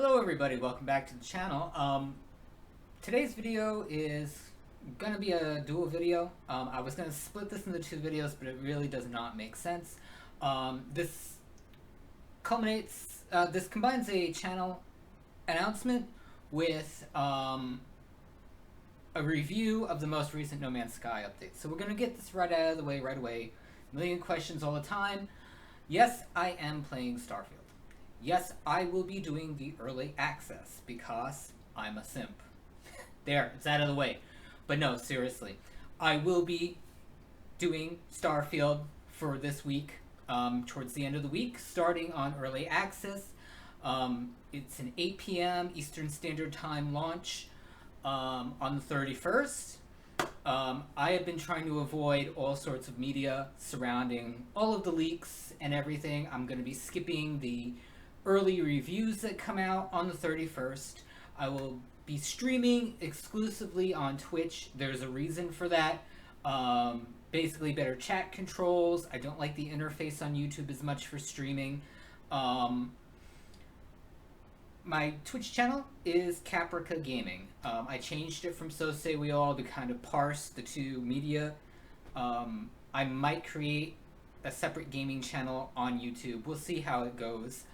Hello everybody, welcome back to the channel. Today's video is gonna be a dual video. I was gonna split this into two videos, but it really does not make sense. This combines a channel announcement with a review of the most recent No Man's Sky update. So we're gonna get this right out of the way right away. A million questions all the time. Yes, I am playing Starfield. Yes, I will be doing the early access because I'm a simp. There, it's out of the way. But no, seriously. I will be doing Starfield for this week, towards the end of the week, starting on early access. It's an 8 p.m. Eastern Standard Time launch on the 31st. I have been trying to avoid all sorts of media surrounding all of the leaks and everything. I'm going to be skipping the early reviews that come out on the 31st. I will be streaming exclusively on Twitch. There's a reason for that. Basically better chat controls. I don't like the interface on YouTube as much for streaming. My Twitch channel is Caprica Gaming. I changed it from So Say We All to kind of parse the two media. I might create a separate gaming channel on YouTube. We'll see how it goes.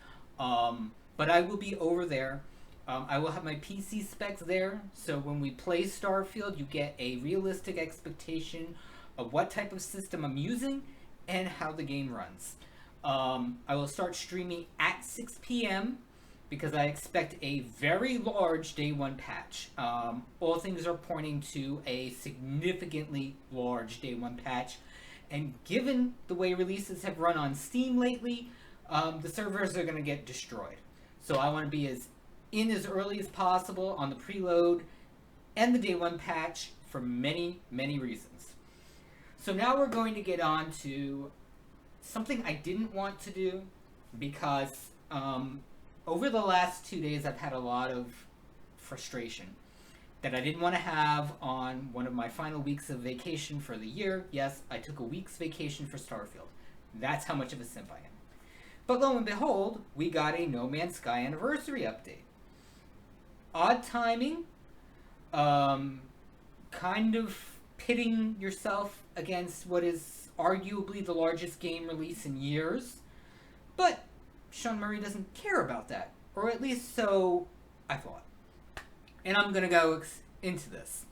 But I will be over there. I will have my PC specs there, so when we play Starfield, you get a realistic expectation of what type of system I'm using and how the game runs. I will start streaming at 6 p.m. because I expect a very large day one patch. All things are pointing to a significantly large day one patch, and given the way releases have run on Steam lately, the servers are going to get destroyed. So I want to be as early as possible on the preload and the day one patch for many, many reasons. So now we're going to get on to something I didn't want to do because over the last 2 days I've had a lot of frustration that I didn't want to have on one of my final weeks of vacation for the year. Yes, I took a week's vacation for Starfield. That's how much of a simp I am. But lo and behold, we got a No Man's Sky anniversary update. Odd timing, kind of pitting yourself against what is arguably the largest game release in years, but Sean Murray doesn't care about that, or at least so I thought. And I'm going to go into this.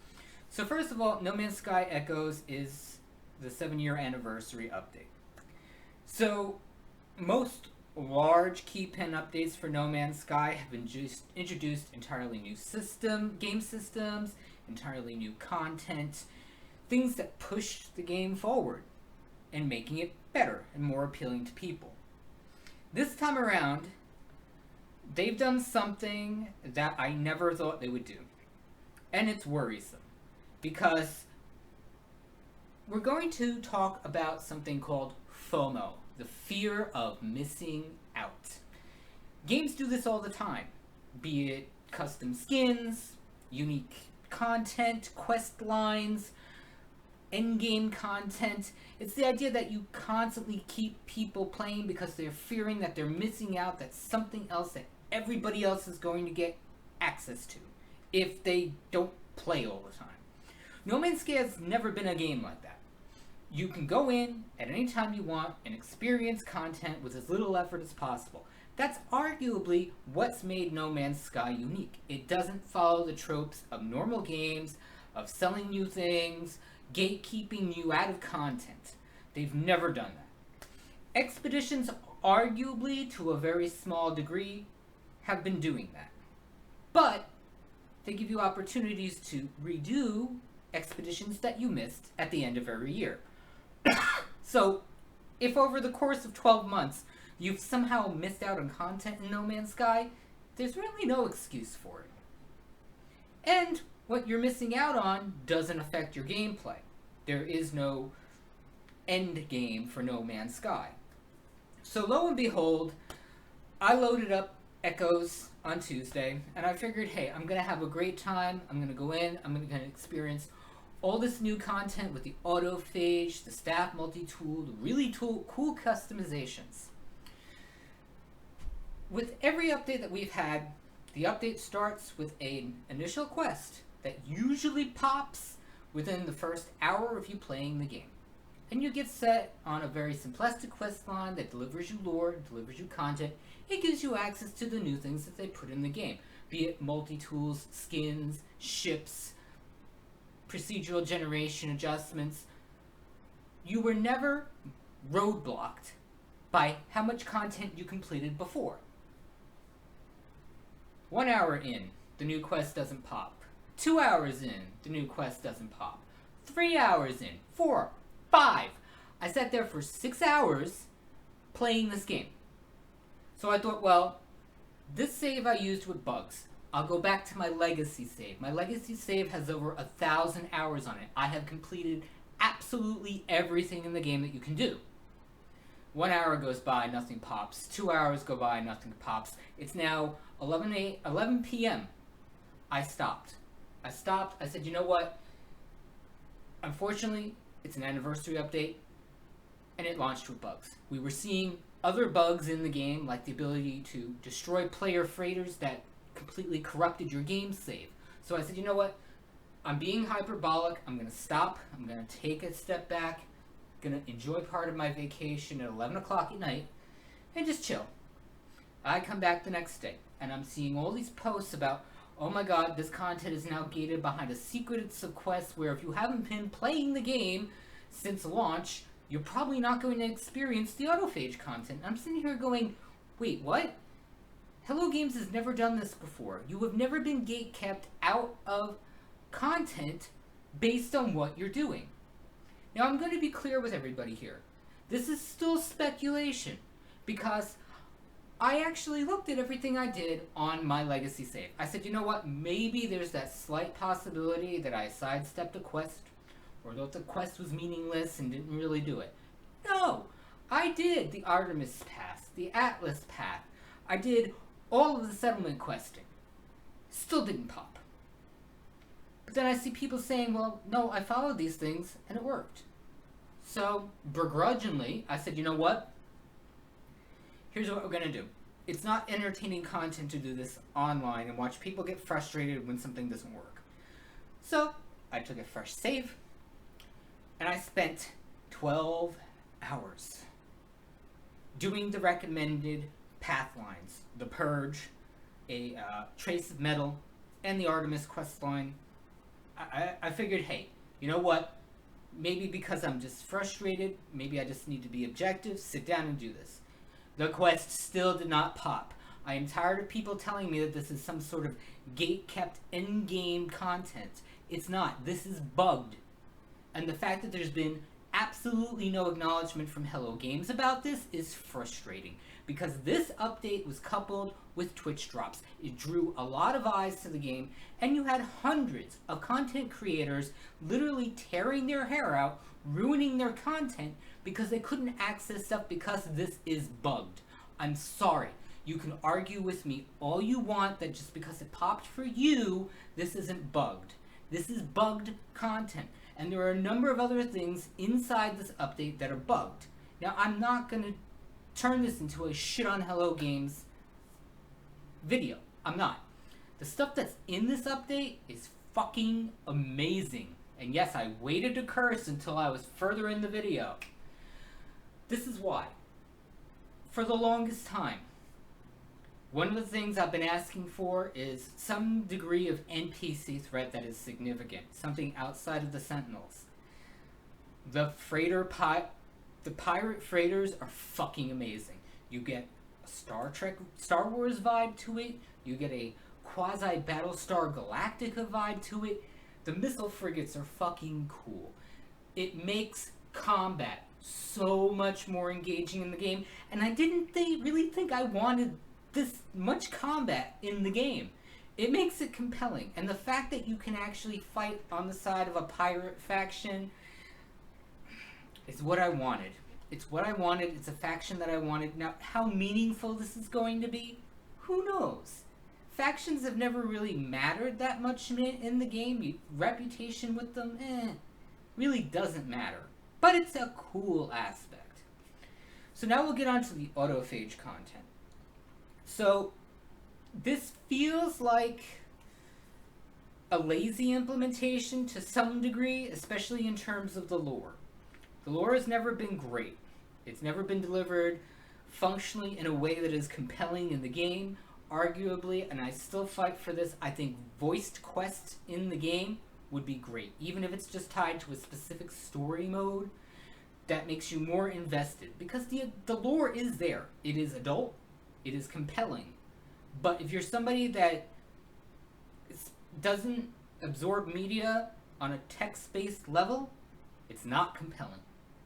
So first of all, No Man's Sky Echoes is the 7-year anniversary update. So most large keypen updates for No Man's Sky have been introduced entirely new game systems, entirely new content, things that push the game forward and making it better and more appealing to people. This time around, they've done something that I never thought they would do. And it's worrisome because we're going to talk about something called FOMO. The fear of missing out. Games do this all the time, be it custom skins, unique content, quest lines, endgame content. It's the idea that you constantly keep people playing because they're fearing that they're missing out, that's something else that everybody else is going to get access to if they don't play all the time. No Man's Sky has never been a game like that. You can go in at any time you want and experience content with as little effort as possible. That's arguably what's made No Man's Sky unique. It doesn't follow the tropes of normal games, of selling you things, gatekeeping you out of content. They've never done that. Expeditions, arguably to a very small degree, have been doing that. But they give you opportunities to redo expeditions that you missed at the end of every year. So, if over the course of 12 months you've somehow missed out on content in No Man's Sky, there's really no excuse for it. And what you're missing out on doesn't affect your gameplay. There is no end game for No Man's Sky. So lo and behold, I loaded up Echoes on Tuesday, and I figured, hey, I'm going to have a great time. I'm going to go in, I'm going to experience all this new content with the autophage, the staff multi-tool, the really cool customizations. With every update that we've had, The update starts with an initial quest that usually pops within the first hour of you playing the game. And you get set on a very simplistic quest line that delivers you lore, delivers you content. It gives you access to the new things that they put in the game, be it multi-tools, skins, ships, procedural generation adjustments. You were never roadblocked by how much content you completed before. 1 hour in, the new quest doesn't pop. 2 hours in, the new quest doesn't pop. 3 hours in, 4, 5. I sat there for 6 hours playing this game. So I thought, well, this save I used with bugs. I'll go back to my legacy save. My legacy save has over 1,000 hours on it. I have completed absolutely everything in the game that you can do. 1 hour goes by, nothing pops. 2 hours go by, nothing pops. It's now 11 p.m. I stopped. I said, you know what? Unfortunately, it's an anniversary update, and it launched with bugs. We were seeing other bugs in the game, like the ability to destroy player freighters that completely corrupted your game save. So I said, you know what? I'm being hyperbolic. I'm going to stop. I'm going to take a step back. Going to enjoy part of my vacation at 11 o'clock at night and just chill. I come back the next day, and I'm seeing all these posts about, oh my god, this content is now gated behind a secret quest where if you haven't been playing the game since launch, you're probably not going to experience the autophage content. I'm sitting here going, wait, what? Hello Games has never done this before. You have never been gate kept out of content based on what you're doing. Now I'm going to be clear with everybody here. This is still speculation because I actually looked at everything I did on my legacy save. I said, you know what? Maybe there's that slight possibility that I sidestepped a quest or thought the quest was meaningless and didn't really do it. No! I did the Artemis Pass, the Atlas Path. I did all of the settlement questing. Still didn't pop. But then I see people saying, well, no, I followed these things and it worked. So, begrudgingly, I said, you know what? Here's what we're going to do. It's not entertaining content to do this online and watch people get frustrated when something doesn't work. So, I took a fresh save, and I spent 12 hours doing the recommended path lines. The Purge, a Trace of Metal, and the Artemis quest line. I figured, hey, you know what? Maybe because I'm just frustrated, maybe I just need to be objective, sit down and do this. The quest still did not pop. I am tired of people telling me that this is some sort of gate-kept in-game content. It's not. This is bugged. And the fact that there's been absolutely no acknowledgement from Hello Games about this is frustrating. Because this update was coupled with Twitch drops. It drew a lot of eyes to the game, and you had hundreds of content creators literally tearing their hair out, ruining their content because they couldn't access stuff because this is bugged. I'm sorry. You can argue with me all you want that just because it popped for you, this isn't bugged. This is bugged content. And there are a number of other things inside this update that are bugged. Now, I'm not going to turn this into a shit on Hello Games video. I'm not. The stuff that's in this update is fucking amazing. And yes, I waited to curse until I was further in the video. This is why. For the longest time, one of the things I've been asking for is some degree of NPC threat that is significant. Something outside of the Sentinels. The pirate freighters are fucking amazing. You get a Star Wars vibe to it. You get a quasi Battlestar Galactica vibe to it. The missile frigates are fucking cool. It makes combat so much more engaging in the game, and I didn't really think I wanted this much combat in the game. It makes it compelling, and the fact that you can actually fight on the side of a pirate faction is what I wanted. It's what I wanted. It's a faction that I wanted. Now, how meaningful this is going to be, who knows? Factions have never really mattered that much in the game. Reputation with them, really doesn't matter. But it's a cool aspect. So now we'll get on to the autophage content. So, This feels like a lazy implementation to some degree, especially in terms of the lore. The lore has never been great. It's never been delivered functionally in a way that is compelling in the game. Arguably, and I still fight for this, I think voiced quests in the game would be great. Even if it's just tied to a specific story mode, that makes you more invested. Because the lore is there. It is adult. It is compelling. But if you're somebody that doesn't absorb media on a text-based level, it's not compelling.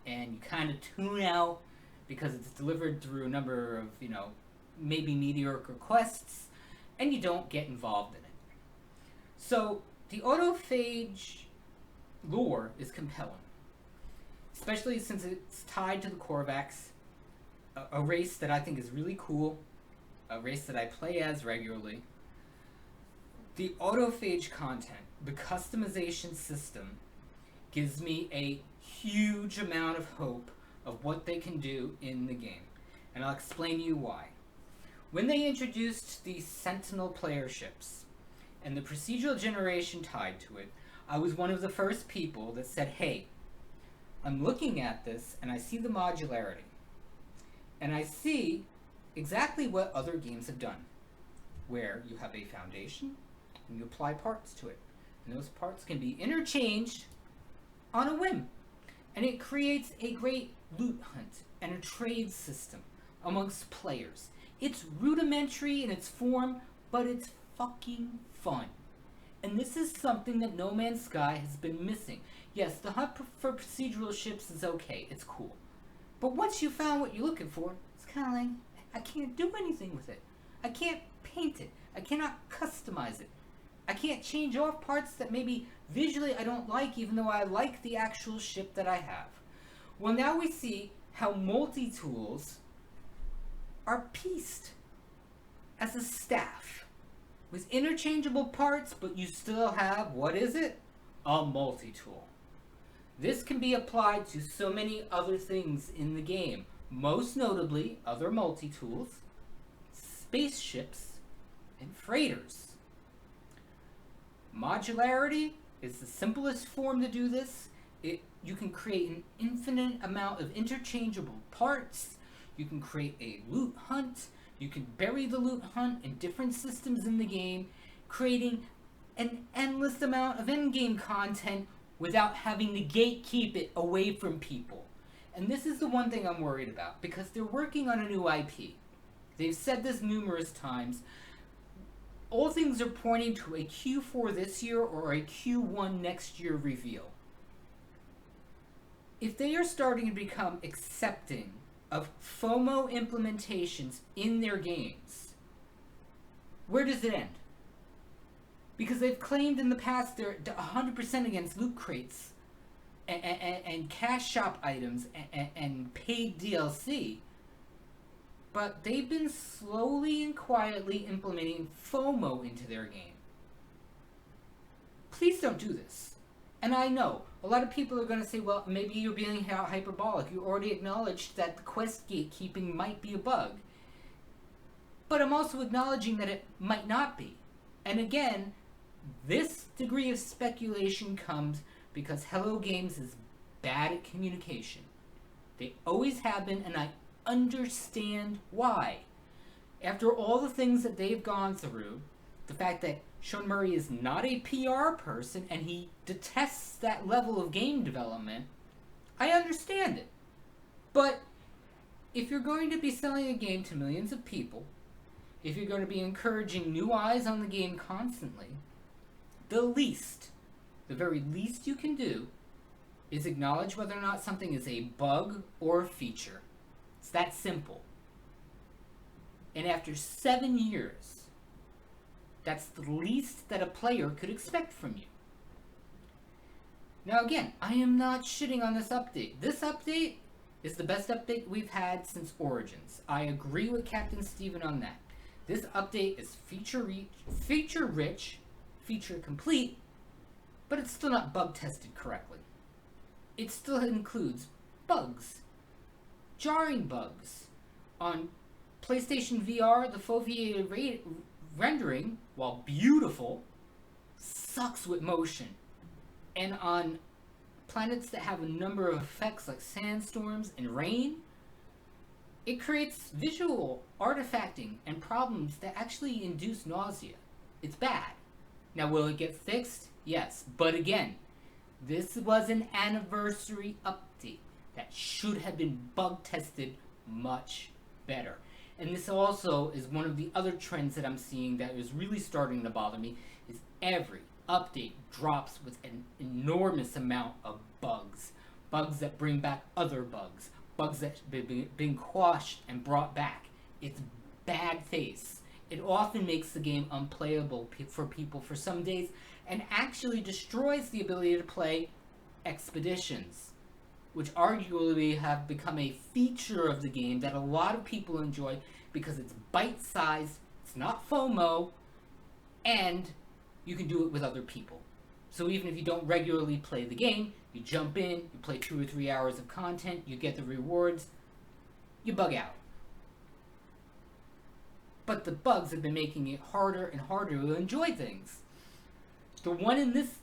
And you kind of tune out because it's delivered through a number of, maybe mediocre quests, and you don't get involved in it. So, the autophage lore is compelling. Especially since it's tied to the Korvax, a race that I think is really cool, a race that I play as regularly. The autophage content, the customization system, gives me a huge amount of hope of what they can do in the game. And I'll explain to you why. When they introduced the Sentinel player ships and the procedural generation tied to it, I was one of the first people that said, hey, I'm looking at this and I see the modularity. And I see exactly what other games have done, where you have a foundation and you apply parts to it. And those parts can be interchanged on a whim. And it creates a great loot hunt and a trade system amongst players. It's rudimentary in its form, but it's fucking fun. And this is something that No Man's Sky has been missing. Yes, the hunt for procedural ships is okay, it's cool. But once you found what you're looking for, it's kind of like, I can't do anything with it. I can't paint it. I cannot customize it. I can't change off parts that maybe visually I don't like, even though I like the actual ship that I have. Well, now we see how multi-tools are pieced as a staff with interchangeable parts, but you still have, what is it? A multi-tool. This can be applied to so many other things in the game, most notably other multi-tools, spaceships, and freighters. Modularity is the simplest form to do this. You can create an infinite amount of interchangeable parts. You can create a loot hunt. You can bury the loot hunt in different systems in the game, creating an endless amount of in-game content without having to gatekeep it away from people. And this is the one thing I'm worried about, because they're working on a new IP. They've said this numerous times. All things are pointing to a Q4 this year or a Q1 next year reveal. If they are starting to become accepting of FOMO implementations in their games, where does it end? Because they've claimed in the past they're 100% against loot crates and cash shop items and paid DLC. But they've been slowly and quietly implementing FOMO into their game. Please don't do this. And I know, a lot of people are going to say, well, maybe you're being hyperbolic. You already acknowledged that the quest gatekeeping might be a bug. But I'm also acknowledging that it might not be. And again, this degree of speculation comes because Hello Games is bad at communication. They always have been, and I understand why. After all the things that they've gone through, the fact that Sean Murray is not a PR person and he detests that level of game development, I understand it. But if you're going to be selling a game to millions of people, if you're going to be encouraging new eyes on the game constantly, the very least you can do is acknowledge whether or not something is a bug or a feature. It's that simple. And after 7 years, that's the least that a player could expect from you. Now again, I am not shitting on this update. This update is the best update we've had since Origins. I agree with Captain Steven on that. This update is feature rich, feature complete, but it's still not bug tested correctly. It still includes bugs, jarring bugs. On PlayStation VR, the foveated rendering, while beautiful, sucks with motion. And on planets that have a number of effects like sandstorms and rain, it creates visual artifacting and problems that actually induce nausea. It's bad. Now, will it get fixed? Yes. But again, this was an anniversary update that should have been bug tested much better. And this also is one of the other trends that I'm seeing that is really starting to bother me, is every update drops with an enormous amount of bugs. Bugs that bring back other bugs. Bugs that have been quashed and brought back. It's bad face. It often makes the game unplayable for people for some days and actually destroys the ability to play expeditions, which arguably have become a feature of the game that a lot of people enjoy because it's bite-sized, it's not FOMO, and you can do it with other people. So even if you don't regularly play the game, you jump in, you play 2 or 3 hours of content, you get the rewards, you bug out. But the bugs have been making it harder and harder to enjoy things. The one in this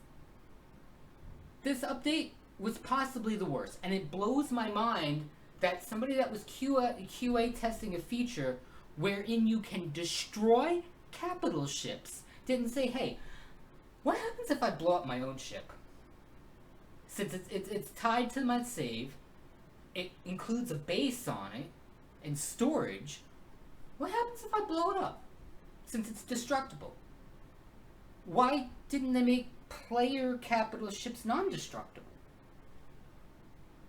update was possibly the worst, and it blows my mind that somebody that was QA testing a feature wherein you can destroy capital ships didn't say, hey, what happens if I blow up my own ship? Since it's tied to my save, it includes a base on it and storage. What happens if I blow it up? Since it's destructible. Why didn't they make player capital ships non-destructible?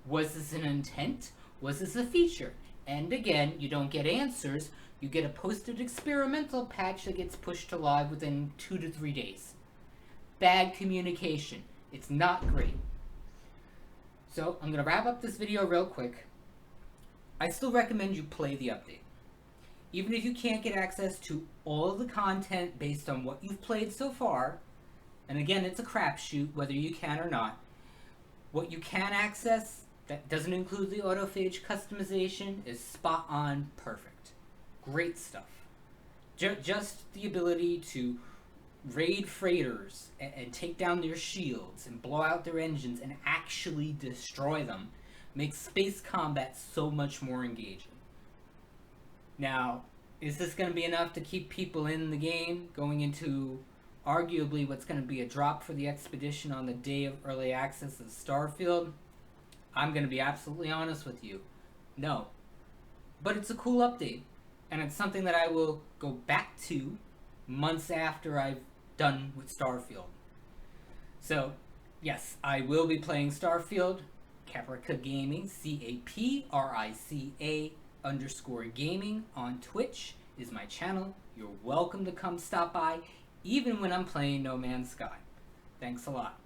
Was this an intent? Was this a feature? And again, you don't get answers. You get a posted experimental patch that gets pushed to live within 2 to 3 days. Bad communication. It's not great. So, I'm going to wrap up this video real quick. I still recommend you play the update. Even if you can't get access to all of the content based on what you've played so far, and again, it's a crapshoot whether you can or not, what you can access that doesn't include the autophage customization is spot on perfect. Great stuff. Just the ability to raid freighters and take down their shields and blow out their engines and actually destroy them makes space combat so much more engaging. Now, is this going to be enough to keep people in the game going into arguably what's going to be a drop for the expedition on the day of early access of Starfield? I'm going to be absolutely honest with you. No. But it's a cool update, and it's something that I will go back to months after I've done with Starfield. So, yes, I will be playing Starfield. Caprica Gaming, CAPRICA_gaming on Twitch is my channel. You're welcome to come stop by, even when I'm playing No Man's Sky. Thanks a lot.